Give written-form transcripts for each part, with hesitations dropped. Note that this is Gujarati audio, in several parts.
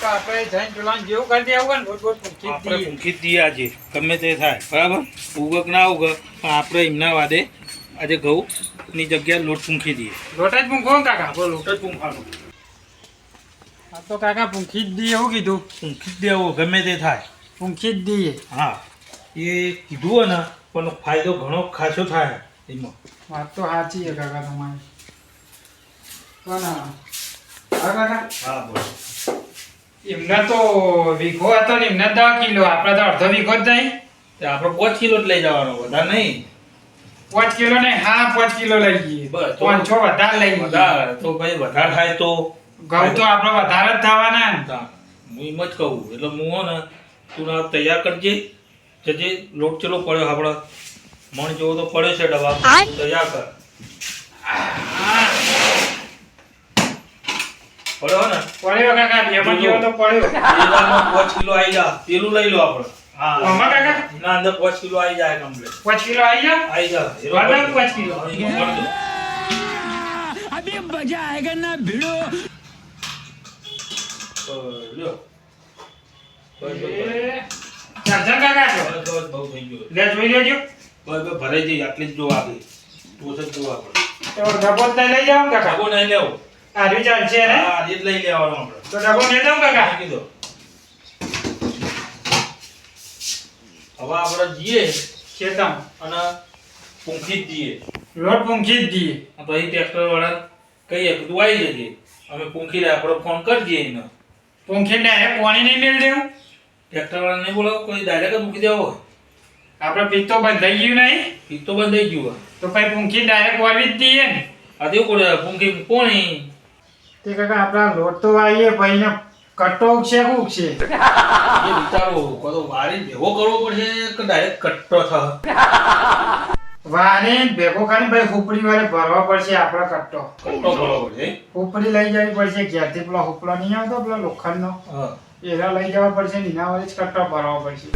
તો આપણે જઈને પેલા જેવું કરી દેવું ને રોજ આપણે પૂંખી જ દઈએ આજે ગમે તે થાય બરાબર ઉગક ના ઉગક પણ આપણે એમના વાદે આજે ઘઉંની જગ્યાએ લોટ પૂંખી દઈએ. લોટ જ પૂંખો કાકા. આપણે લોટ જ પૂંખવાનો. આ તો કાકા પૂંખી જ દઈએ એવું કીધું. પૂંખી જ દેવો ગમે તે થાય પૂંખી જ દઈએ. હા એ કીધું હોય ને પણ ફાયદો ઘણો ખાસો થાય એમાં. વાત તો સાચી છે કાકા તમારી. પણ હા કાકા હા બોલો. એમના તો વીઘો હતો ને એમના 10 કિલો આપણે તો અડધો વીઘો જ નહીં. તે આપણે 5 કિલો જ લઈ જવાનો વધારે નહીં. 5 કિલો નહીં હા 5 કિલો લઈ જઈએ. બસ 5 વધારે લઈ જઈએ. વધારે તો ભાઈ વધારે થાય તો ઘઉં તો આપણે વધારે જ થવાના ને. હું એમ જ કહું એટલે હું હો ને તું ના તૈયાર કરજે જજે લોટ ચલો પડ્યો આપણે મણ જેવો તો પડ્યો છે ડબ્બા તૈયાર કર પડ્યો ને પડ્યો કાકા બેમાં જેવો તો પડ્યો. પેલામાં 5 કિલો આવી જા પેલું લઈ લો આપણે. હા આમાં કાકા ના અંદર 5 કિલો આવી જાય કમ્પ્લીટ 5 કિલો આવી જા. આવી જા વાળા 5 કિલો. अभी मजा आएगा ना भिड़ो. લ્યો એ ચાર્જર કાકા છો. બસ બહુ થઈ ગયો. લે જોઈ લેજો. બસ ભરાઈ જઈ આટલી જ જો આગળ ટોસ જ જો આપણે તો ડબ્બો જ લઈ જાવ કાકા. ડબ્બો નહીં લેવો. આ રી ચાલશે ને. હા એ જ લઈ લેવાનો આપણે. તો ડબ્બો લઈ જાવ કાકા. કીધો હવે આપણે જઈએ ખેતમ અને પૂંખી જ જઈએ. લોટ પૂંખી જ દઈએ. પછી ટ્રેક્ટર વાળા કહીએ કે તું આવી જજે અમે પૂંખી લે આપણે ફોન કરજે એને. પૂંખી ડાયરેક્ટ પાણી નહીં મેળ દેવું. ટ્રેક્ટર વાળા નહીં બોલાવો કોઈ ડાયરેક્ટ જ મૂકી દેવો. આપણે પીક તો બંધ થઈ ગયું નહીં. પીક તો બંધ થઈ ગયું. તો પછી પૂંખી ડાયરેક્ટ વાવી જ દઈએ ને. આ દેવું પડે પૂંખી કોણી તે કાકા આપણા લોટ તો વાવીએ પછી ને કટ્ટો ઉગશે કે ઉગશે. એ વિચારો કદો વારી ભેગો કરવો પડશે કે ડાયરેક્ટ કટ્ટો થાય. વાને ભેગો કરીને ભાઈ હુપડી વાળે ભરવા પડશે આપણો કટ્ટો. કટ્ટો કરવો પડશે. હુપડી લઈ જવી પડશે ઘેરથી પેલો હુપડો નહીં આવતો પેલો લોખંડનો હા એરા લઈ જવા પડશે ને એના વડે જ કટ્ટો ભરવા પડશે.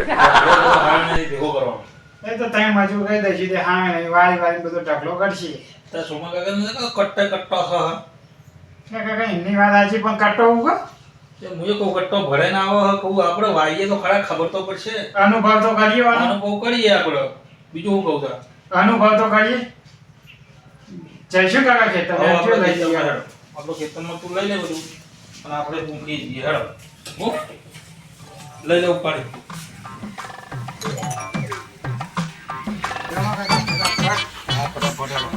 ભેગો કરવાનો. એ તો તમે મજૂર કહી દઈશું તે હા નહીં વાળી વાળી બધો ઢગલો કરશે. ત્યાં સોમા કાકા કટ્ટો થાય. એટલે કાકા એમની વાત સાચી પણ કટ્ટો ઉગો મુજે કહું કટ્ટો ભરે ના આવે કહું આપણે વાઈએ તો ખરા ખબર તો પડશે. અનુભવ તો કરીએ અનુભવ કરીએ આપણે બીજું શું કહું તા અનુભવ તો કરીએ. જઈશું કાકા ખેતર લઈ જઈએ. આપણો ખેતરમાં તું લઈ લે બધું અને આપણે પૂંખી જઈએ હેડો હું લઈ લઉં પાડી.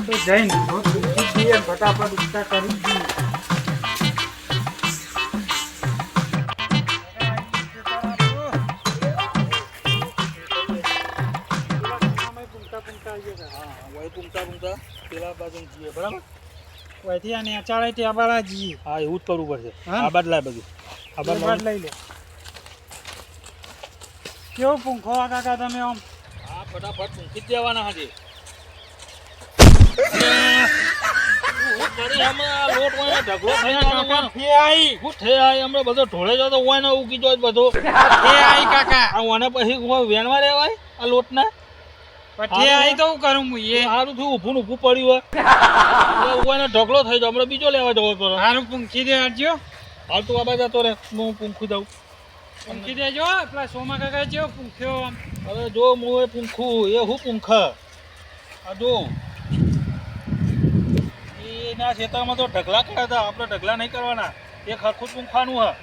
તો જઈને ફટાફટ ઉગતા કરી દઈએ. વહીથી આ નેચાળે ત્યાં બાળા જઈએ. હા એવું જ કરવું પડશે. હા? આ બાદ લાય બધું આ બાદ બાદ લઈ લે. કેવો પૂંખો આ કાકા તમે આમ. હા ફટાફટ પૂંખી જ દેવાના હજી. બધો ઢોળે જતો હોય ને ઉગી જાય બધો કાકા આ પછી વેણવા રહેવાય આ લોટ ના પછી આઈ તો હું કરું હું એ સારું થયું ઊભું ઊભું પડ્યું હોય ને ઢગલો થઈ જાય હમણાં બીજો લેવા જવો પડે. સારું પૂંખી દેજો. હાલ તું આ બાજુ જતો રે હું પૂંખું દઉં. પૂંખી દેજો પેલા સોમા કાકા જેવો પૂંખ્યો આમ. હવે જો હું એ પૂંખું એ હું પૂંખ આ જો એના ખેતરમાં તો ઢગલા કર્યા હતા આપણે ઢગલા નહીં કરવાના એ ખરખું જ પૂંખવાનું હા.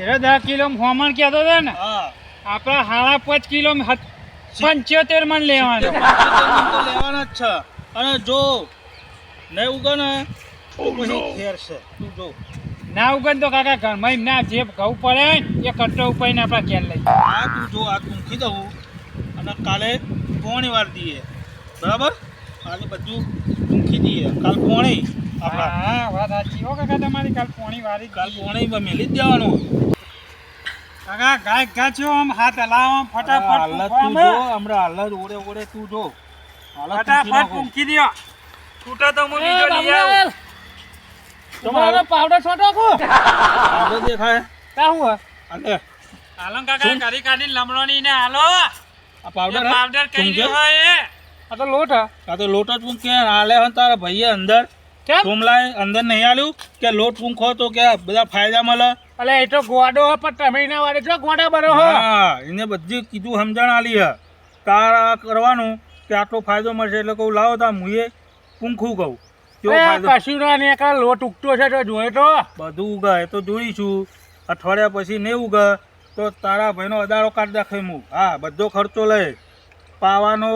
એરો 10 કિલો હોમણ કહેતો હતો ને હા આપણા 5.5 કિલો 75 મણ લેવાનું. લેવાના જ છે અને જો નહીં ઉગે ને તો પછી ખેર છે તું જો. ના ઉગન તો કાકા ઘરમાં એમ ના જે ઘઉં પડે એ કટ્ટો ઉપાડીને આપણા ઘેર લઈ. આ તું જો આ પૂંખી દઉં અને કાલે પોણી વાર દઈએ બરાબર. આજે બધું પૂંખી દઈએ કાલ પોણી આપણા. હા વાત સાચી હો કાકા તમારી કાલ પોણી વારી કાલ પોણી મેલી જ દેવાનું. કાકા ગાય ગાચ્યો આમ હાથ હલાવો આમ ફટાફટ હાલત તું જો હમણાં હાલત ઓળે ઓળે તું જો ફટાફટ પૂંખી દ્યો. છૂટા તો હું બીજો લઈ આવું. તમારો પાવડર છોટો કો પાવડર દેખાય કા હું અને હાલો કાકા કરી કાઢીને લમણોની ને હાલો આ પાવડર પાવડર કઈ ગયો હોય એ આ તો લોટ આ તો લોટ જ પૂંખે હાલે હન તારા ભાઈએ અંદર કેમ સોમલાએ અંદર નહીં આલ્યું કે લોટ પૂંખો તો કે બધા ફાયદા મળે. અલે એ તો ગોડો હો પણ તમે એના વાળે જો ગોડા બનો હો હા, એને બધી કીધું સમજણ આલી હે તારા કરવાનું કે આટલો ફાયદો મળશે એટલે કહું લાવો તા મુએ પૂંખું કહું કેવો એ ફાયદો. કશું ના ને કાં લોટ ઉગતો છે તો જોયે તો બધું ઉગે એ તો જોઈશું. અઠવાડિયા પછી નહીં ઉગે તો તારા ભાઈનો અદારો કાઢી નાખે હું. હા, બધો ખર્ચો લે પાવાનો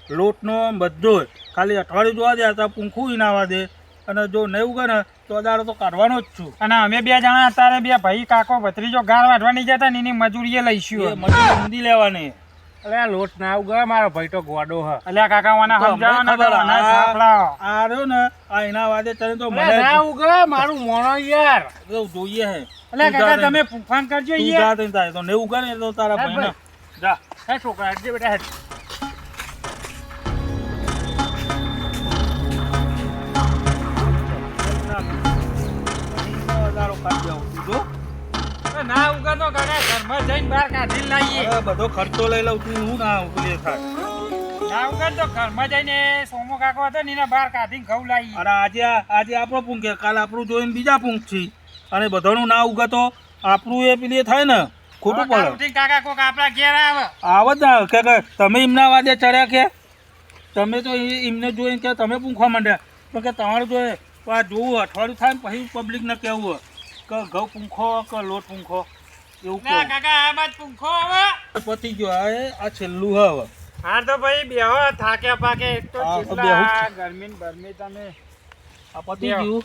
લોટનો બધો જ. ખાલી અઠવાડિયું જોવા દે તો પૂંખું નાવા દે અને જો નહીં ઉગે ને તો અદારો તો કાઢવાનો જ છું. અને અમે બે જણા અત્યારે બે ભાઈ કાકો ભત્રીજો ગાળ વાઢવા નહીં જતા ને એની મજૂરીએ એ લઈશું મજૂરી ઊંધી લેવાની. અલે લોટ ના ઉગે મારો ભાઈ તો ગોડો હ અલ્યા કાકા મને તો સમજાવો ને ખબર તો મને આ- સાંભળાવો. આ રહ્યો ને આ એના વાદે તને તો અલે મને ના ઉગે મારું મોણો યાર તો જોઈએ હે. અલે તું કાકા જા તમે ફોન કરજો તું યાર જા તઈ તારે તો નહીં ઉગે ને તો તારા હા, ભાઈને જા. હે છોકરા હટજે બેટા હટ અદારો કાઢી આવું તું જો. અરે ના ઉગે તો કાકા ઘરમાં જઈને બહાર કાઢી લાવીએ હવે બધો ખર્ચો લઈ લઉં તું હું ના ઉકલે થાય. ના ઉગે તો ઘરમાં જઈને સોમો કાકો હતો ને એને બહાર કાઢીને ઘઉં લાવીએ અને આજે આપણો પૂંખ છે કાલ આપણું જોઈને બીજા પૂંખ છે અને બધાનું ના ઉગે તો આપણું એ પેલી થાય ને ખોટું પડે. ઉઠીને કાકા કોક આપણા ઘેર આવે આવ જ ના કે તમે એમના વાદે ચડ્યા કે તમે તો એમને જોઈને કે તમે પૂંખવા માંડ્યા તો કે તમારું જોઈએ તો આ જોવું અઠવાડિયું થાય ને પછી પબ્લિકને કહેવું હોય કે ઘઉં પૂંખો કે લોટ પૂંખો એવું ના કહું. કાકા આ બાદ પૂંખો આવે પતી ગયો આ છેલ્લું હે હવે. હા તો ભાઈ બેહો થાક્યા પાકે એક તો હા, તો કેટલા બેહું જ. ગરમી ને ગરમી તમે આ પતી ગયું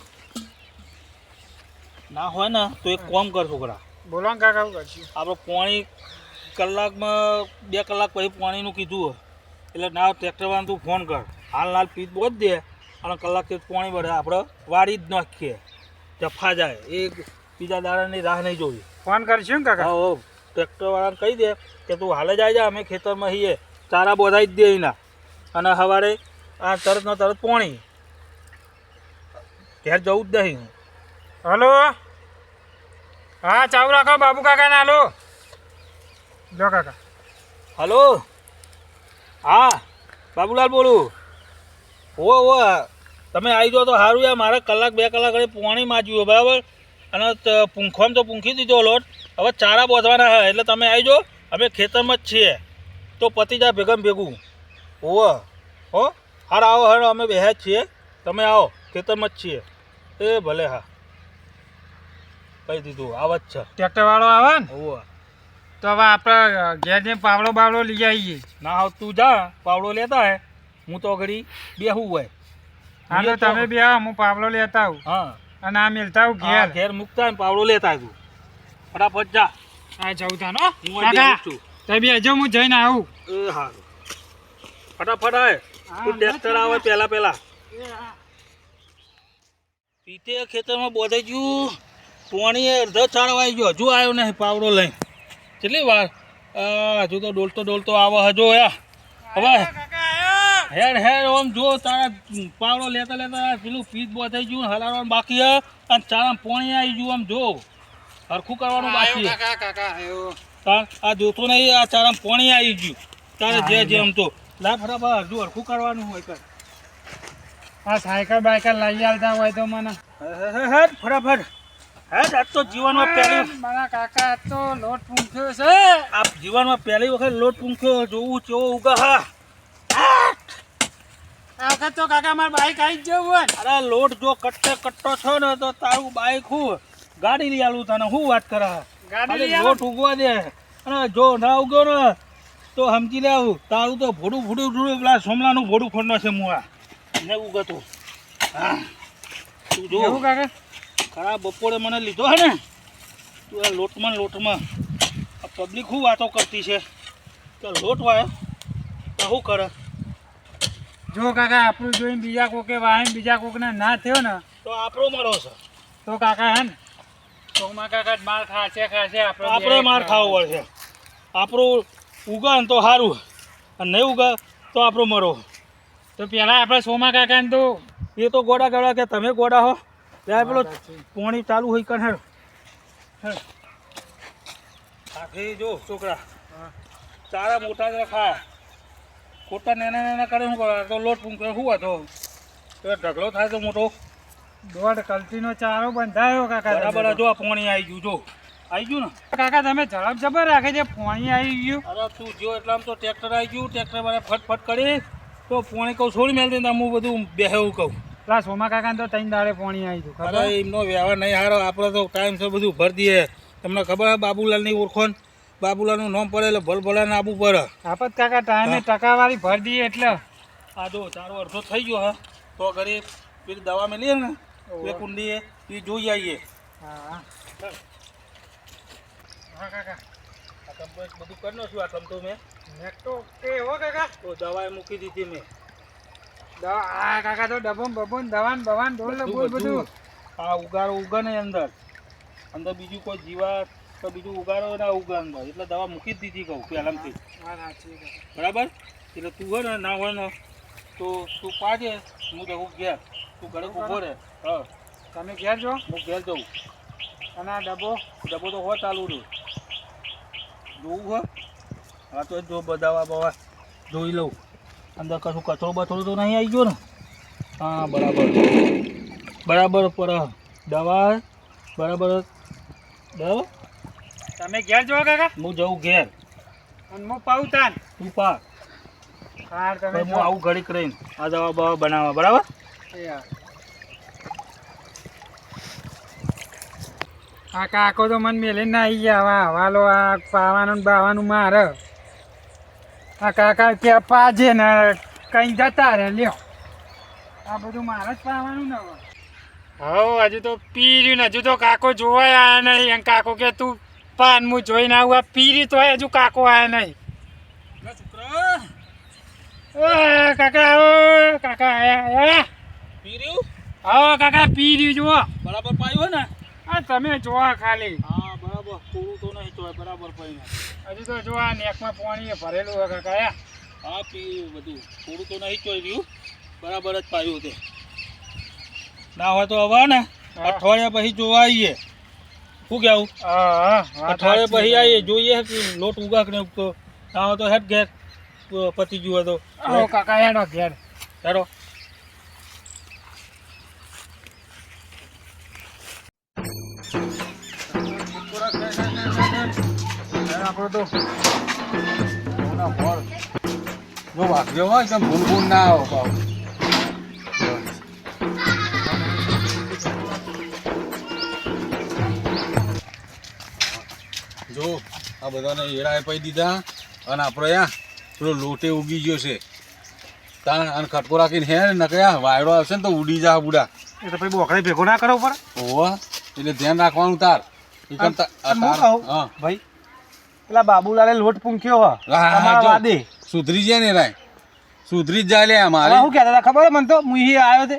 ના હોય ને તો એક કામ કર છોકરા બોલો ને કાકા હું કરશું આપણે પાણી કલાકમાં 2 કલાક પછી પાણીનું કીધું હોય એટલે ના ટ્રેક્ટરવાળાને તું ફોન કર હાલ પીત બોજ દે અને કલાકથી પાણી ભરે આપણે વાળી જ નાખીએ જફા જાય એ બીજા દાડાની રાહ નહીં જોવી. ફોન કરશું ને કાકા હા ટ્રેક્ટરવાળાને કહી દે કે તું હાલે જ આવી જા અમે ખેતરમાં છીએ ચારા બોધાઈ જ દે એના અને સવારે આ તરત ને તરત પાણી ઘેર જવું જ નહીં. હલો હા ચાલુ રાખો બાબુ કાકા ને હાલો જો કાકા હલો હા બાબુલાલ બોલું. ઓ તમે આવી જાઓ તો સારું યાર મારે કલાક 2 કલાક ઘડી પાણી માજ્યું બરાબર અને પૂંખવામાં તો પૂંખી દીધો લોટ હવે ચારા બોધવાના હે એટલે તમે આવી જાઓ અમે ખેતરમાં જ છીએ તો પતી જાય ભેગું હો હાર આવો હાર અમે બેહ્યા જ છીએ તમે આવો ખેતરમાં જ છીએ એ ભલે હા કહી દીધું આવ જ છે ટ્રેક્ટર વાળો આવે ને ઓવા તો હવે આપણે ઘેર જઈને પાવડો બાવડો લઈ આવીએ ના હવે તું જા પાવડો લેતા હે હું તો ઘડી બેહું હોય. હા તો તમે બી આવો હું પાવડો લેતા આવું હા અને આ મેલતા આવું ઘેર ઘેર મૂકતા ને પાવડો લેતા તું ફટાફટ જા. હા જવું તાનો હું અહીં કાકા બેહું છું. તમે બી હજો હું જઈને આવું એ હારું ફટાફટ આય તું ટ્રેક્ટર આવે પહેલા પીતે ખેતરમાં બોધાઈ ગયું પાણી અડધો ચાળવા આવી ગયો હજુ આવ્યો નહીં પાવડો લઈને કેટલી વાર હજુ તો ડોલતો આવે હજુ હવે હેડ આમ જો તારા પાવડો લેતા પેલું પીત બોધાઈ ગયું હલાવવાનું બાકી હે અને ચારા પાણી આવી ગયું આમ જો હરખું કરવાનું બાકી હે. તાર આ જોતો નહીં આ ચારા પાણી આવી ગયું તારે જે આમ તો લા ફટાફટ હજુ હરખું કરવાનું હોય કર. આ સાયકલ બાયકલ લઈ આવતા હોય તો મને હેડ ફટાફટ હેડ આજ તો જીવનમાં પહેલી મારા કાકા આજ તો લોટ પૂંખ્યો છે આ જીવનમાં પહેલી વખત લોટ પૂંખ્યો જોવું કેવો ઉગા હા આ વખત તો કાકા મારે બાઈક આવી જ જવું હોય ને. અરે લોટ જો કટ્ટો છો ને તો તારું બાઈક હું ગાડી લઈ આલું તને હું વાત કરે ગાડી ખાલી લઈ આવો. લોટ ઉગવા દે અને જો ના ઉગ્યો ને તો સમજી લે આવું તારું તો ભોડું પેલા સોમલાનું ભોડું ફોડનો છે મુઆ ને ઉગતું હા તું જો એવું કાકા ખરા બપોરે મને લીધો હે ને તું આ લોટમાં આ પબ્લિક શું વાતો કરતી છે કે લોટ વાય તો શું કરે જો કાકા આપણું જોઈને બીજા કોકે વાહન બીજા કોકને ના થયો ને તો આપણો મારો છે તો કાકા હે ને સોમા કાકા જ માર ખાશે આપણે માર ખાવો પડશે આપણું ઉગે ને તો સારું અને નહીં ઉગે તો આપણો મરો તો પેલા આપણે સોમા કાકાને તો એ તો ગોડા કે તમે ગોડા હો ત્યાં પેલો પોણી ચાલુ હોય કણ હેડ આખી જો છોકરા ચારા મોટા જ ખાય ખોટા નાના કરે શું કરે તો લોટ પૂંખે શું હતો તો ઢગલો થાય તો મોટો દોઢ કલતીનો ચારો બંધાયો કાકા. બરાબર જો આ પાણી આવી ગયું જો આવી ગયું ને કાકા તમે ઝડપ જબર રાખે છે, પાણી આવી ગયું. અરે તું જો એટલામ તો ટ્રેક્ટર આવી ગયું, ટ્રેક્ટર વાળા ફટફટ કરી તો પાણી કહું છોડી મેળ દે હું બધું બેહેવું કહું. પેલા સોમા કાકા તો 3 દાડે પાણી આવી ગયું ખબર. અરે એમનો વ્યવહાર નહીં હારો, આપણે તો ટાઈમ છે બધું ભરી દઈએ. તમને ખબર છે બાબુલાલની ઓળખોન, બાબુલાલનું નામ પડે એટલે ભલભલાને આપવું પડે. આપત કાકા ટાઈમે ટકાવારી ભરી દઈએ એટલે. આ જો ચારો અડધો થઈ ગયો હા, તો ઘરે પેલી દવા મેલીએ ને એ કુંડીએ એ જોઈ આવીએ. હા હા કાકા આ તમ તો બધું કરી નાખ્યું. આ તમ તો મેં નેક્ટો કે હો કાકા. તો દવાએ મૂકી દીધી મેં. દવા આ કાકા તો ડબમ બબમ દવાન બવાન ઢોલ ને બોલ બધું. આ ઉગારો ઉગે ને અંદર અંદર બીજું કોઈ જીવાત તો બીજું ઉગારો ના ઉગે અંદર, એટલે દવા મૂકી જ દીધી કહું પહેલાંથી. હા સાચી કાકા. બરાબર, એટલે તું હોય ને ના હોય ને તો તું પાજે, હું જવું ઘેર, તું ઘરે ઊભો રહે. હા તમે ઘેર જો, હું ઘેર જઉં. અને આ ડબ્બો ડબ્બો તો હોય ચાલુ રહ્યું જોવું હોય. હા તો જો બધા બવા જોઈ લઉં અંદર કશું કચરો બચરો તો નહીં આવી ગયો ને. હા બરાબર બરાબર પર દવા બરાબર બરાબર. તમે ઘેર જો કાકા. હું જઉં ઘેર, અને હું પાઉં તાન. તું પા હા તમે હું આવું ઘડીક રહીને આ દવા બવા બનાવવા. બરાબર આ કાકો તો મને મેલે ના આવી ગયા. હવાલો આ પાવાનું ને બાવાનું મારે. આ કાકા કે પાજે ને કઈ જતા રે લ્યો. આ બધું મારે જ પાવાનું ને હવે. હજુ તો પીર્યું ને હજુ તો કાકો જોવાય આયા નહીં. એમ કાકો કે તું પાન હું જોઈને આવું. આ પીરી તો હજુ કાકો આયા નહીં. કાકા આવો કાકા આયા. પીર્યું આવો કાકા પીર્યું જુઓ. બરાબર પાયું ને. આ તમે જોવા ખાલી. હા બરાબર પૂરું તો નહીં તો બરાબર પાયું. હજુ તો જો આ નેકમાં પાણી ભરેલું હોય કાકા. હા પીયું બધું પૂરું તો નહીં ચોઈ રહ્યું, બરાબર જ પાયું તે. ના હોય તો હવે ને અઠવાડિયા પછી જોવા આવીએ. શું કહેવું? અઠવાડિયા પછી આવીએ જોઈએ કે લોટ ઉગા કે નહીં ઉગતો. ના હોય તો હેડ ઘેર પતી ગયું હોય તો. આવો કાકા હેડો ઘેર. હેડો. આપણો તો જો વાગ્યો હોય તો ભૂલ ભૂલ ના આવો પાવ. જો આ બધાને એડા પાઈ દીધા અને આપણે યા પેલો લોટે ઉગી ગયો છે તાણ અને ખટકો રાખીને હે ને કયા વાયડો આવશે ને તો ઉડી જા બુડા. એ તો પછી બોકડે ભેગો ના કરવો પડે. ઓહો એટલે ધ્યાન રાખવાનું તાર. હા ભાઈ પેલા બાબુલાલે લોટ પૂંખ્યો હો તમારા વાદે સુધરી જાય ને રાય, સુધરી જ જાય લે. અમારે શું કહેતા હતા ખબર મને તો હું અહીં આવ્યો તે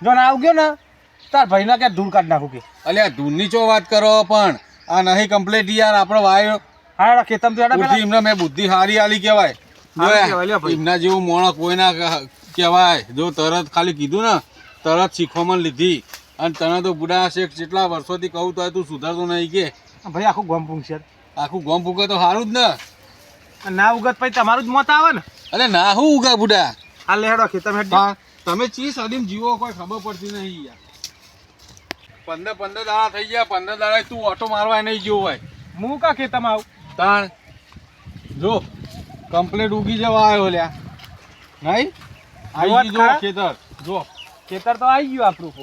જો ના આવ ગયો ને તાર ભાઈના ક્યાં ધૂળ કાઢ નાખું કે. અલ્યા ધૂળની ચો વાત કરો પણ આ નહીં કમ્પ્લેટ યાર. આપણો વાયો હા ખેતમ તો બુદ્ધિ એમને મેં બુદ્ધિ હારી આલી કહેવાય. એમના જેવું મોણસ કોઈ ના કહેવાય. જો તરત ખાલી કીધું ને તરત શીખવામાં લીધી. અને તને તો બુડા શેખ જેટલા વર્ષોથી કહું તો તું સુધારતો નહીં કે ભાઈ આખું ગોમ પૂંખશે. આખું ગોમ ફૂકે તો સારું જ ને. ના ઉગત પછી તમારું જ મોત આવે ને. અરે ના હું ઉગા બુડા. હા લે હેડો ખેતમ હેડ. તમે ચી સદીમ જીવો કોઈ ખબર પડતી નહીં યાર. 15 દાડા થઈ ગયા. 15 દાડા તું ઓટો મારવા નહીં જેવો હોય. હું કા ખેતમ આવું તાણ જો કમ્પ્લેટ ઉગી જવા આવ્યો લ્યા. નહીં આવી ગયું જો ખેતર. જો ખેતર તો આવી ગયું આપણું.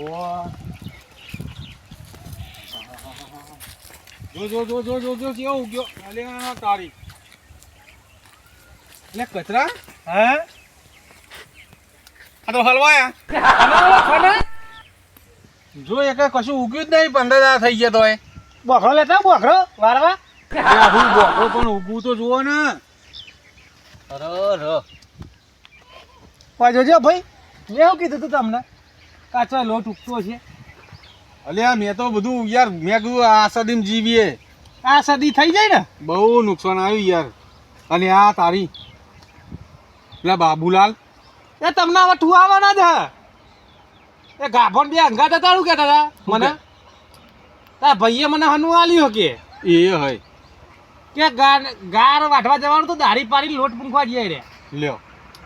જો જો જો જો જો જો કેવો ઉગ્યો. અલ્યા તારી એટલે કચરા. હા આ તો હલવાયા. જો એક કશું ઉગ્યું જ નહીં. 15 દાડા થઈ ગયા તો એ બોખરો લેતા બોખરો વારવા. હું બોખરો પણ ઉગવું તો જુઓ ને. જોજો ભાઈ મેં શું કીધું તું તમને કાચો લોટ ઉગતો છે. અલ્યા મેં તો બધું યાર મેં કીધું આ સદીમ જીવીએ. આ સદી થઈ જાય ને બહુ નુકસાન આવ્યું યાર. અને આ તારી પેલા બાબુલાલ એ તમને હવે ઠુવાવાના જ. એ ગાભણ બે અંગાત હતા શું કહેતા હતા મને. તાર ભાઈએ મને હનુ આલ્યું કે એ હોય કે ગાર વાઢવા જવાનું તો દાઢી પાડી લોટ પૂંખવા જઈએ રે. લ્યો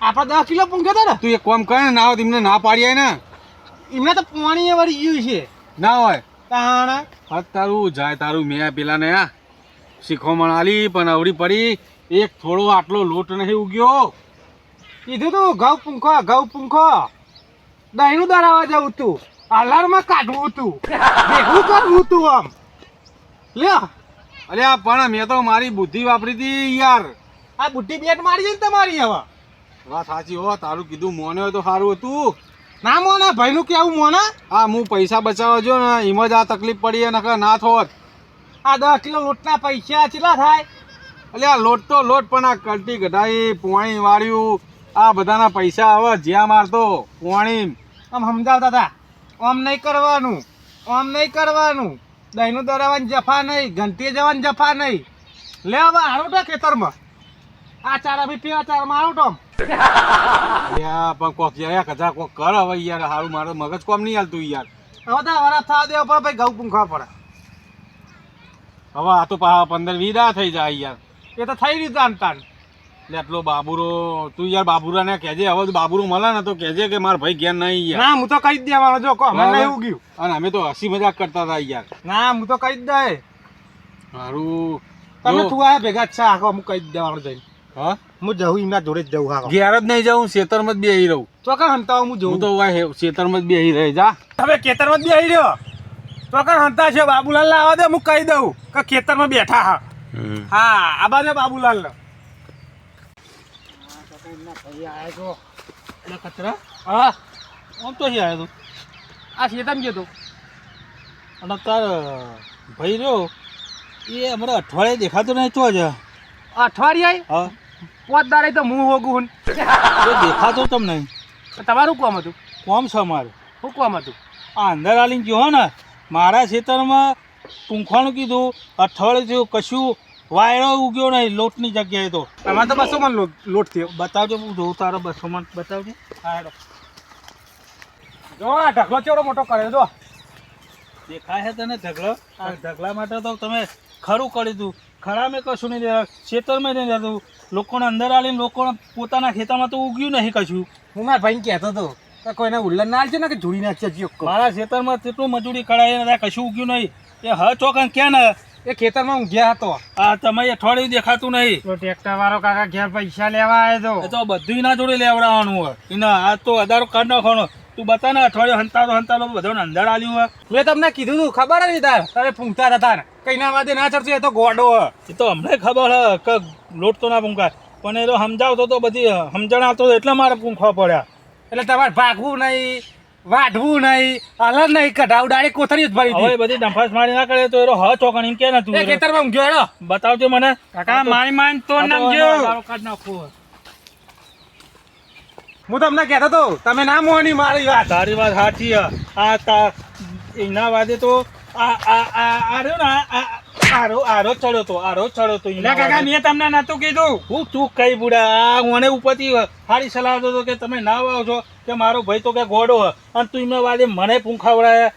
આપણે 10 કિલો પૂંખ્યો હતો ને. તું એક કામ કર ને ના હોય તેમને ના પાડી આય ને એમને તો પાણી વળી ગયું છે ના હોય તાણા હા તારું જાય તારું મેં પેલા ને આ શીખોમણ આલી પણ અવડી પડી એક થોડો આટલો લોટ નહીં ઉગ્યો કીધું તું ઘઉં પૂંખો દહીંનું દરાવા જવું તું અલારમાં કાઢવું તું ભેગું કરવું તું આમ લ્યો અલ્યા પણ મેં તો મારી બુદ્ધિ વાપરી હતી યાર આ બુટ્ટી બેટ મારી છે ને તમારી હવે વાત સાચી હો તારું કીધું મોને હોય તો સારું હતું ના મોના ભાઈનું કેવું મોના હા હું પૈસા બચાવવા જો ને એમાં જ આ તકલીફ પડી નકર ના થોત આ 10 કિલો લોટના પૈસા કેટલા થાય અલ્યા લોટ તો લોટ પણ આ કલટી કઢાઈ પોણી વાળ્યું આ બધાના પૈસા આવે જ્યાં મારતો પોણી આમ સમજાવતા હતા આમ નહીં કરવાનું દહીંનું દરાવાની જફા નહીં ઘંટીએ જવાની જફા નહીં લે હવે હારોટો ખેતરમાં આ ચારા બી પીવા ચારમાં હારોટો અલ્યા પણ કોક યાર કચા કોક કર હવે યાર હારું મારું મગજ કોમ નહીં હાલતું યાર હવે તો વરાપ થવા દેવા પડે ભાઈ ઘઉં પૂંખવા પડે હવે આ તો 15-20 દા થઈ જાય યાર એ તો થઈ રહ્યું તાન એટલે એટલો બાબુરો તું યાર બાબુરાને કહેજે હવે બાબુરો મળે ને તો કહેજે કે મારા ભાઈ ઘેર નહીં યાર ના હું તો કહી જ દેવાનો જો કો મને નહીં ઉગ્યું અને અમે તો હસી મજાક કરતા હતા યાર ના હું તો કહી જ દે મારું તમે તું આ ભેગા જ છે આખો હું કહી જ દેવાનું જઈને હા હું જવું એમના જોડે જ જવું આખો ઘેર જ નહીં જાઉં ખેતરમાં જ બેહી રહું ચોકન હંતા હું હું જોઉં તો ખેતરમાં જ બેહી રહી જા હવે ખેતરમાં જ બેહી રહ્યો ચોકન હંતા છે બાબુલાલ લાવવા દે હું કહી દઉં કે ખેતરમાં બેઠા હા હા આ બાજુ બાબુલાલ ને કચરા હા આમ તો અહીં આવ્યો આ ખેતમ ગયો તો અને તાર ભાઈ રહ્યો એ અમારે અઠવાડિયે દેખાતો નહીં ચો જ અઠવાડિયે હા પોત દાડે તો હું હોગું એ દેખાતો તમ નહીં તમારું કોમ હતું કોમ છે અમારે શું કોમ હતું આ અંદર આલીને ગયો ને મારા ખેતરમાં પૂંખવાનું કીધું અઠવાડિયે થયું કશું વાયરો ઉગ્યો નહીં લોટની જગ્યાએ તો અમારે તો 200 મણ લોટ થયો બતાવજો હું જોઉં તારો 200 મણ બતાવજો હા જો આ ઢગલો ચેવડો મોટો કર્યો જો દેખાય છે તને ઢગલો આ ઢગલા માટે તો તમે ખરું કરી દીધું ખરામાં કશું નહીં દેવા ખેતરમાં નહીં દેતું લોકોને અંદર આવીને લોકોને પોતાના ખેતરમાં તો ઉગ્યું નહીં કશું હું મારા ભાઈને કહેતો હતો કે કોઈને ઉલ્લન ના છે ને કે જોડી નાખશે ચિયોક્કો મારા ખેતરમાં કેટલું મજૂરી કરાય ને કશું ઉગ્યું નહીં એ હ ચોકન ક્યાં ને એ ખેતરમાં ઊંઘ્યા હતો આ તમે અઠવાડિયું દેખાતું નહીં તો ટ્રેક્ટર વાળો કાકા ઘેર પૈસા લેવા આવ્યો એ તો બધું એના જોડે લેવડાવવાનું હોય એના આ તો આધાર કાર્ડ નાખવાનો તું બતા ને અઠવાડિયું હંતાડો બધાને અંદર આલ્યું હોય મેં તમને કીધું તું ખબર હતી તાર તમે પૂંખતા હતા ને કઈ ના વાદે ના ચડશે એ તો ગોડો એ તો અમને ખબર હે કે લોટ તો ના પૂંખાય પણ એ તો સમજાવતો તો બધી સમજણ આવતો એટલે મારે પૂંખવા પડ્યા એટલે તમારે ભાગવું નહીં વાઢવું નહીં અલગ નહીં કઢાવ ડાયરેક્ટ કોથળી જ ભરી હવે બધી ડંફાસ મારી ના કરે તો એ હ ચોકણ એમ કે ને તું એ ખેતરમાં ઊંઘ્યો હેડો બતાવજો મને કાકા મારી માન તો નાખજો કાઢ નાખું હું તમને કહેતો તો તમે ના મોની મારી વાત તારી વાત સાચી હે આ તા એના વાદે તો આ રહ્યો ને આરો ચડ્યો તો કાકા મેં તમને નતું કીધું હું તું કઈ બુડા આ મને ઉપરથી સારી સલાહ હતો કે તમે ના આવો છો કે મારો ભાઈ તો કે ગોડો હે અને તું એમના વાદે મને પૂંખાવડાયા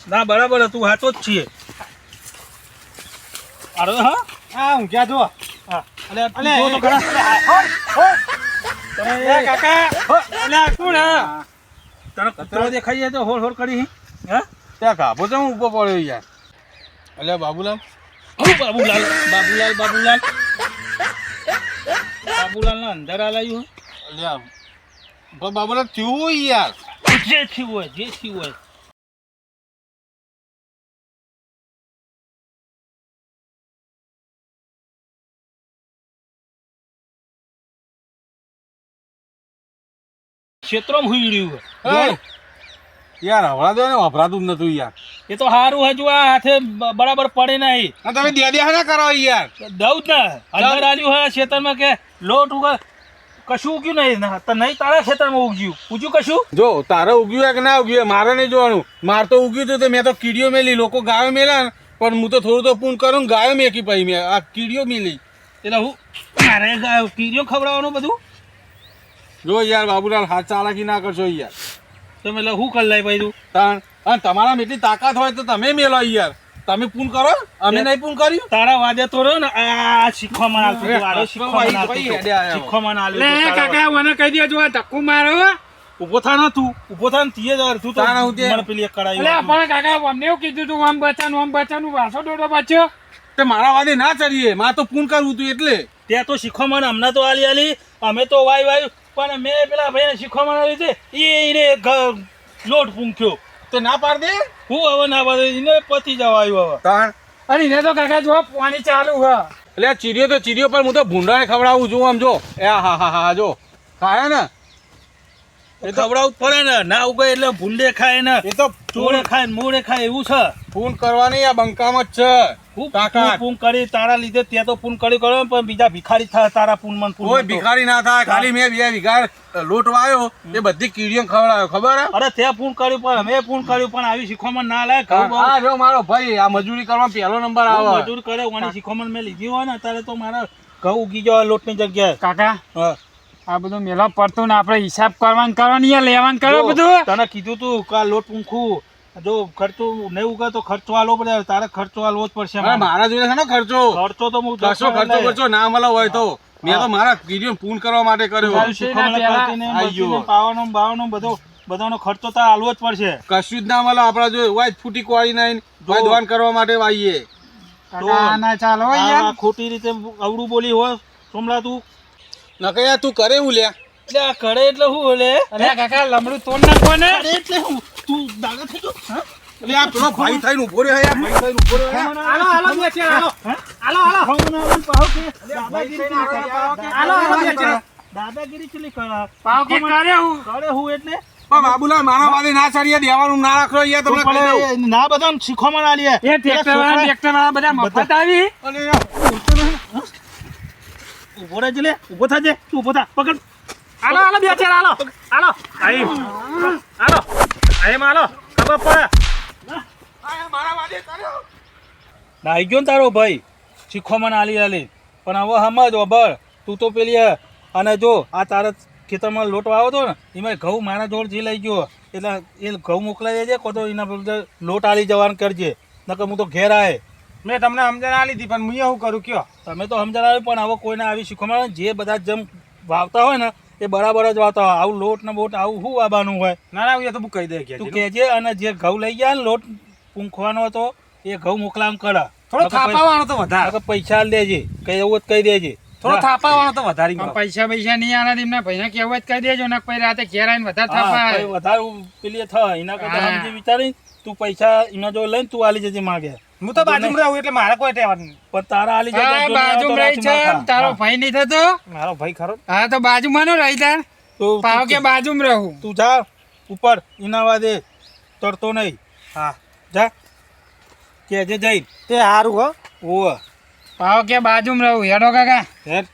ના બરાબર તું હાચો જ છીએ અરે હા હા ઊંઘ્યા જો હા અલે અલે જો તો ખરા. કાકા અલે કોણ તને કચરો દેખાઈ જાય તો હોળ કરી હા ત્યાં કાપો તો હું ઉપર પડ્યો યાર અલ્યા બાબુલાલ બાબુલાલ ના અંદર આલાયું અલ્યા પણ બાબુલાલ થયું હોય યાર જે થયું હોય ક્ષેત્રમાં હુઈ રહ્યું હે? યાર હવડા દો ને વપરાતું જ નતું યાર એ તો સારું હજુ આ હાથે બરાબર પડે નહીં આ તમે દે ના કરો યાર દઉં જ ને અંદર આલ્યું હોય ખેતરમાં કે લોટ ઉગા કશું ઉગ્યું નહીં તો નહીં તારા ખેતરમાં ઉગ્યું કશું જો તારે ઉગ્યું હોય કે ના ઉગ્યું હોય મારે નહીં જોવાનું મારે તો ઉગ્યું હતું તો મેં તો કીડીઓ મેલી લોકો ગાયો મેલા પણ હું તો થોડું તો પૂન કરું ગાયો મેકી પછી મેં આ કીડીઓ મેલી એટલે હું મારે કીડીઓ ખવડાવવાનું બધું જો યાર બાબુલાલ હાથ ચાલાકી ના કરશો યાર તમે એટલે હું કરી લાય ભાઈ તું તાણ અને તમારામાં એટલી તાકાત હોય તો તમે મેલો યાર તમે પૂન કરો અમે નહીં પૂન કર્યું તારા વાદે તો રહ્યો ને આ શીખવામાં આવતું કાકા મને કહી દેજો આ ધક્કો મારો ઊભો થા ને તું ઊભો થા ને તીએ જ અડધું તો તારા હું તે- મને પેલી એક કરાવી એટલે પણ કાકા અમને એવું કીધું તું આમ બચાનું વાસો ડોડો બચ્યો તે મારા વાદે ના ચડીએ મારે તો પૂન કરવું તું એટલે ત્યાં તો શીખવા મને હમણાં તો આલી અમે તો વાય પણ મેં પેલા ભાઈને શીખવા મને લીધે એને લોટ પૂંખ્યો તે ના પાડ દે હું હવે ના પાડે એને પતી જવા આવ્યો હવે તાણ અરે એને તો કાકા જો પાણી ચાલુ હ એટલે આ ચીરીઓ પણ હું તો ભૂંડાને ખવડાવું છું આમ જો એ હા જો ખાયા ને એ ખવડાવવું પડે ને ના ઉગે એટલે ભૂંડે ખાય ને એ તો ચોળે ખાય ને મોડે ખાય એવું છે પૂન કરવાની આ બંકામાં જ છે હું કાકા પૂન કરી તારા લીધે ત્યાં તો પૂન કરી કરો પણ બીજા ભિખારી થાય તારા પૂન મન પૂન કોઈ ભિખારી ના થાય ખાલી મેં 2 વીઘા લોટ વાયો એ બધી કીડીઓ ખવડાવ્યો ખબર હે અરે તે પૂન કર્યું પણ અમે પૂન કર્યું પણ આવી શીખવામાં ના લાય ઘઉં આ જો મારો ભાઈ આ મજૂરી કરવા પહેલો નંબર આવે મજૂર કરે ઓની શીખવામાં મેં લીધી હોય ને અત્યારે તો મારા ઘઉં ઉગી જાય લોટની જગ્યાએ કાકા હા આ બધું મેલો પડતું ને આપણે હિસાબ કરવાની લેવાનું કરો જો, બધું તને કીધું તું કે આ લોટ પૂંખું જો ખર્ચો નહીં ઉગે તો ખર્ચો આલવો પડે તારે ખર્ચો આલવો જ પડશે અરે મારા જોડે છે ને ખર્ચો ખર્ચો તો હું ખર્ચો ના મળે હોય તો મેં તો મારા કીડીઓ પૂન કરવા માટે કર્યો તારું શીખવામાં કરતી ને આઈ બચીને ગયો. પાવાનો ને બાવાનો બધાનો ખર્ચો તો આલવો જ પડશે કશું જ ના મળે આપડા જો વાય ફૂટી કોળી નહીં ભાઈ ધોવાન કરવા માટે વાઈએ કાકા આ ના ચાલો હો યાર આ ખોટી રીતે અવળું બોલી હોય સોમલા તું નકે યાર તું કરે એવું લ્યા એટલે આ કરે એટલે શું બોલે અરે કાકા લમડું તોડ નાખો ને અરે એટલે હું તું દાદા થઈ ગયો હા? એટલે આ પેલો ભાઈ થઈને ઉભો રહ્યો યાર ભાઈ થઈને ઉભો રહ્યો હાલો બે છે હાલો હાલો ખવડાવવાનું પાહો કે દાદાગીરી ચલી કરે. હાલો બે છે દાદાગીરી ચલી કરે. પાવ કે કરે હું કરે હું એટલે પણ બાબુલાલ મારા વાદે ના ચડીએ દેવાનું ના રાખો યાર તમને કહી દઉં. પણ ના બધા શીખવામાં ના લે એ ટ્રેક્ટર વાળા બધા મફત આવી અને યાર, ઉભો રહેજે લે ઉભો થાજે તું ઉભો થા પકડ હાલો બે છે હાલો હાલો આઈ હાલો હાલો ખબર પડે આ મારા વાદે કર્યો. ના આવી ગયો ને તારો ભાઈ શીખવામાં આલી પણ હવે સમજ ઓબર તું તો પેલી અને જો આ તારા ખેતરમાં લોટ વાવો હતો ને એમાં ઘઉં મારા જોડ જે લઈ ગયો એટલે એ ઘઉં મોકલાઈ દેજે કો તો એના બદલે લોટ આલી જવાનું કરજે નકર હું તો ઘેર આવે મેં તમને સમજણ આલી હતી પણ હું શું કરું કયો તમે તો સમજાવે પણ હવે કોઈને આવી શીખવામાં જે બધા જેમ વાવતા હોય ને એ બરાબર જ વાવતા હોય આવું લોટ ને બોટ આવું શું વાવવાનું હોય ના ના હું તો કહી દે તું કહેજે અને જે ઘઉં લઈ ગયા ને લોટ પૂંખવાનો હતો એ ઘઉં મોકલામ કરા થોડો થાપાવાનો તો વધારે પૈસા દેજે કઈ એવું જ કહી દેજે થોડો થાપાવાનો તો વધારે પૈસા નહીં આના એમના ભાઈને કહેવું જ કહી દેજો ને પછી રાતે ઘેર આવીને વધારે થાપા હા, વધારે પેલી થાય એના કરતા હા. સમજી વિચારી તું પૈસા એના જો લઈને તું આલી જજે માગે હું તો બાજુમાં રહું એટલે મારે કોઈ ટેવા નહીં પણ તારા આલી જજે જો નહીં બાજુમાં આવે રહી તો છે રાતમાં ખા. તારો હા. ભાઈ નહીં થતો મારો ભાઈ ખરો હા તો બાજુમાં નો રહી તાર તો પાવ કે બાજુમાં રહું તું જા ઉપર એના વાદે તરતો નહીં હા જા કેજે જઈ તે સારું હો ઓવ પાવ કે બાજુમાં રહું હેડો કાકા હેર